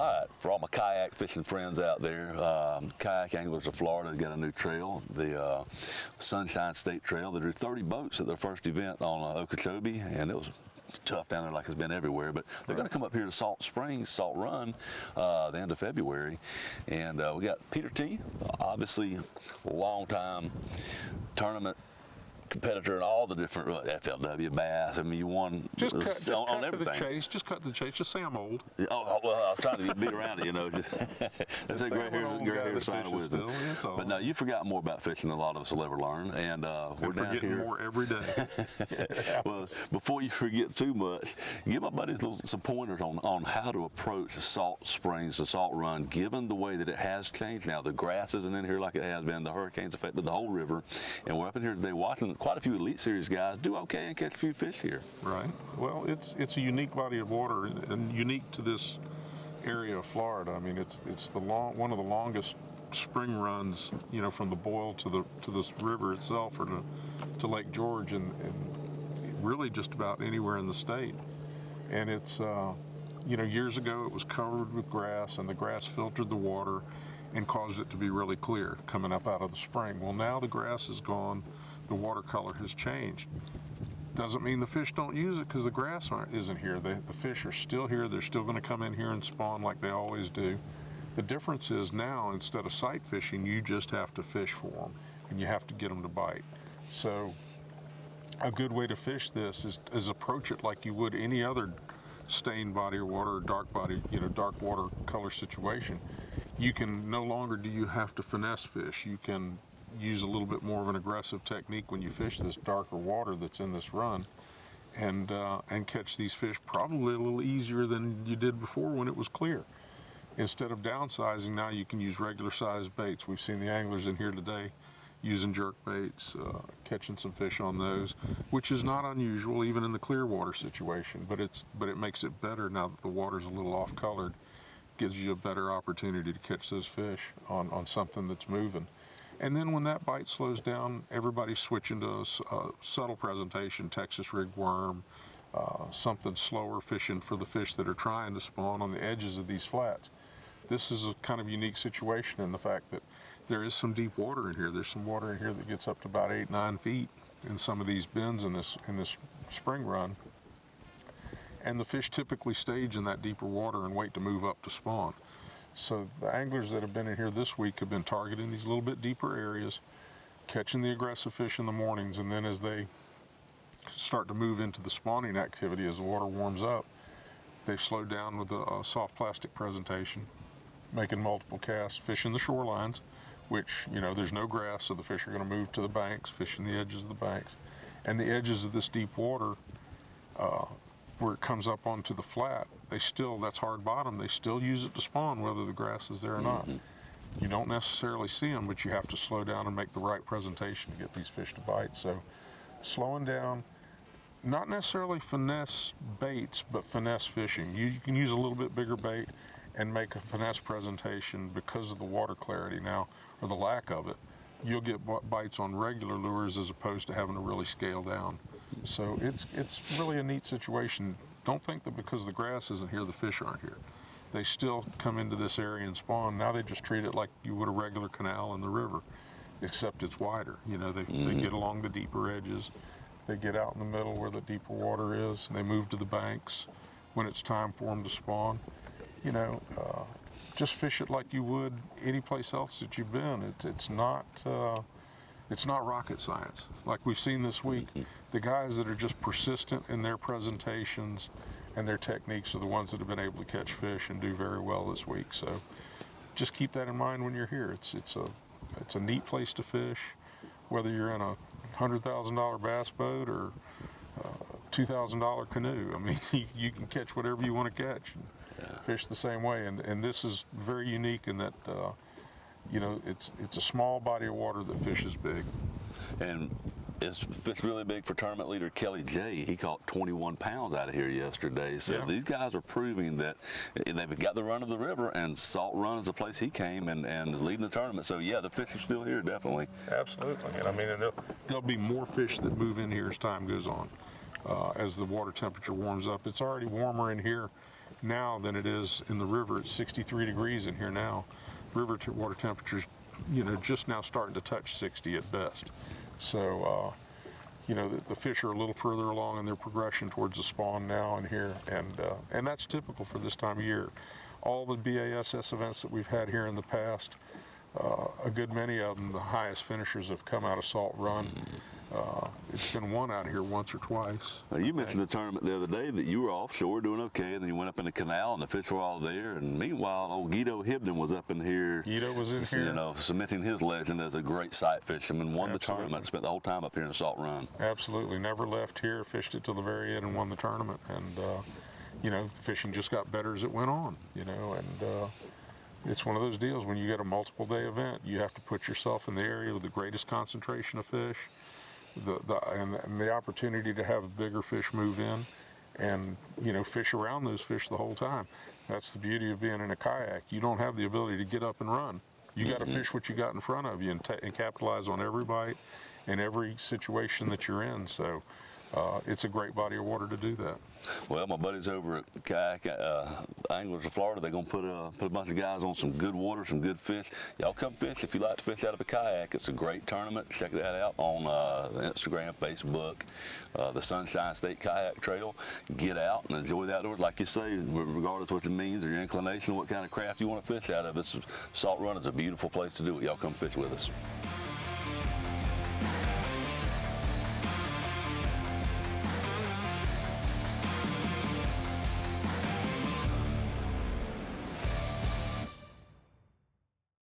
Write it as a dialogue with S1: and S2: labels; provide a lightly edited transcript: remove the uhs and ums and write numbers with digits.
S1: right, for all my kayak fishing friends out there, kayak anglers of Florida got a new trail, the Sunshine State Trail. They drew 30 boats at their first event on Okeechobee, and it was tough down there like it's been everywhere, but they're going to come up here to Salt Springs, Salt Run, the end of February, and we got Peter T, obviously long-time tournament competitor in all the different FLW, bass. I mean, you won
S2: just cut
S1: on everything.
S2: Just cut to the chase. Just say I'm old.
S1: Oh, well, I was trying to beat around it, you know. That's a great hair sign of wisdom. But no, you forgot more about fishing than a lot of us will ever learn, and we're down here.
S2: More every day.
S1: Well, before you forget too much, give my buddies some pointers on how to approach Salt Springs, the Salt Run, given the way that it has changed now. The grass isn't in here like it has been. The hurricanes affected the whole river, and we're up in here today watching quite a few Elite Series guys do okay and catch a few fish here.
S2: Right. Well, it's a unique body of water and unique to this area of Florida. I mean, it's one of the longest spring runs, you know, from the Boyle to this river itself, or to Lake George, and really just about anywhere in the state. And it's you know, years ago it was covered with grass, and the grass filtered the water and caused it to be really clear coming up out of the spring. Well, now the grass is gone. The water color has changed. Doesn't mean the fish don't use it because the grass isn't here. The fish are still here. They're still going to come in here and spawn like they always do. The difference is now, instead of sight fishing, you just have to fish for them, and you have to get them to bite. So a good way to fish this is approach it like you would any other stained body of water or dark body, you know, dark water color situation. You can no longer do you have to finesse fish. You can use a little bit more of an aggressive technique when you fish this darker water that's in this run, and catch these fish probably a little easier than you did before when it was clear. Instead of downsizing, now you can use regular sized baits. We've seen the anglers in here today using jerk baits, catching some fish on those, which is not unusual even in the clear water situation, but it makes it better now that the water's a little off colored. Gives you a better opportunity to catch those fish on something that's moving. And then when that bite slows down, everybody's switching to a subtle presentation, Texas rigged worm, something slower fishing for the fish that are trying to spawn on the edges of these flats. This is a kind of unique situation in the fact that there is some deep water in here. There's some water in here that gets up to about 8-9 feet in some of these bends in this spring run. And the fish typically stage in that deeper water and wait to move up to spawn. So the anglers that have been in here this week have been targeting these little bit deeper areas, catching the aggressive fish in the mornings, and then as they start to move into the spawning activity as the water warms up, they've slowed down with a soft plastic presentation, making multiple casts, fishing the shorelines, which, you know, there's no grass, so the fish are going to move to the banks, fishing the edges of the banks. And the edges of this deep water, where it comes up onto the flat, that's hard bottom, they still use it to spawn whether the grass is there or not. You don't necessarily see them, but you have to slow down and make the right presentation to get these fish to bite. So slowing down, not necessarily finesse baits, but finesse fishing. You can use a little bit bigger bait and make a finesse presentation because of the water clarity now, or the lack of it. You'll get bites on regular lures as opposed to having to really scale down. So it's really a neat situation. Don't think that because the grass isn't here, the fish aren't here. They still come into this area and spawn. Now they just treat it like you would a regular canal in the river, except it's wider. You know, they get along the deeper edges. They get out in the middle where the deeper water is, and they move to the banks when it's time for them to spawn. You know, just fish it like you would any place else that you've been. It's not rocket science. Like we've seen this week, the guys that are just persistent in their presentations and their techniques are the ones that have been able to catch fish and do very well this week. So just keep that in mind when you're here. It's a neat place to fish, whether you're in a $100,000 bass boat or $2,000 canoe. I mean, you can catch whatever you want to catch. Fish the same way, and this is very unique in that you know, it's a small body of water that fishes big. And it's really big for tournament leader Kelly J. He caught 21 pounds out of here yesterday. So these guys are proving that they've got the run of the river, and Salt Run is the place he came and leading the tournament. So yeah, the fish are still here, definitely. Absolutely. And I mean, there'll be more fish that move in here as time goes on. As the water temperature warms up, it's already warmer in here now than it is in the river. It's 63 degrees in here now. River water temperatures, just now starting to touch 60 at best. So, the fish are a little further along in their progression towards the spawn now in here, and that's typical for this time of year. All the BASS events that we've had here in the past, a good many of them, the highest finishers have come out of Salt Run. It's been won out here once or twice.
S1: You mentioned the tournament the other day that you were offshore doing okay, and then you went up in the canal and the fish were all there. And meanwhile, old Guido Hibden was up in here.
S2: Guido was in here.
S1: Cementing his legend as a great sight fisherman, won the tournament, spent the whole time up here in the Salt Run.
S2: Absolutely. Never left here, fished it till the very end and won the tournament. And, fishing just got better as it went on, and it's one of those deals when you get a multiple day event, you have to put yourself in the area with the greatest concentration of fish. And the opportunity to have bigger fish move in and, fish around those fish the whole time. That's the beauty of being in a kayak. You don't have the ability to get up and run. You got to fish what you got in front of you and capitalize on every bite and every situation that you're in. So it's a great body of water to do that.
S1: Well, my buddies over at Kayak Anglers of Florida, they're going to put a bunch of guys on some good water, some good fish. Y'all come fish if you like to fish out of a kayak. It's a great tournament. Check that out on Instagram, Facebook, the Sunshine State Kayak Trail. Get out and enjoy the outdoors. Like you say, regardless of what it means or your inclination, what kind of craft you want to fish out of, Salt Run is a beautiful place to do it. Y'all come fish with us.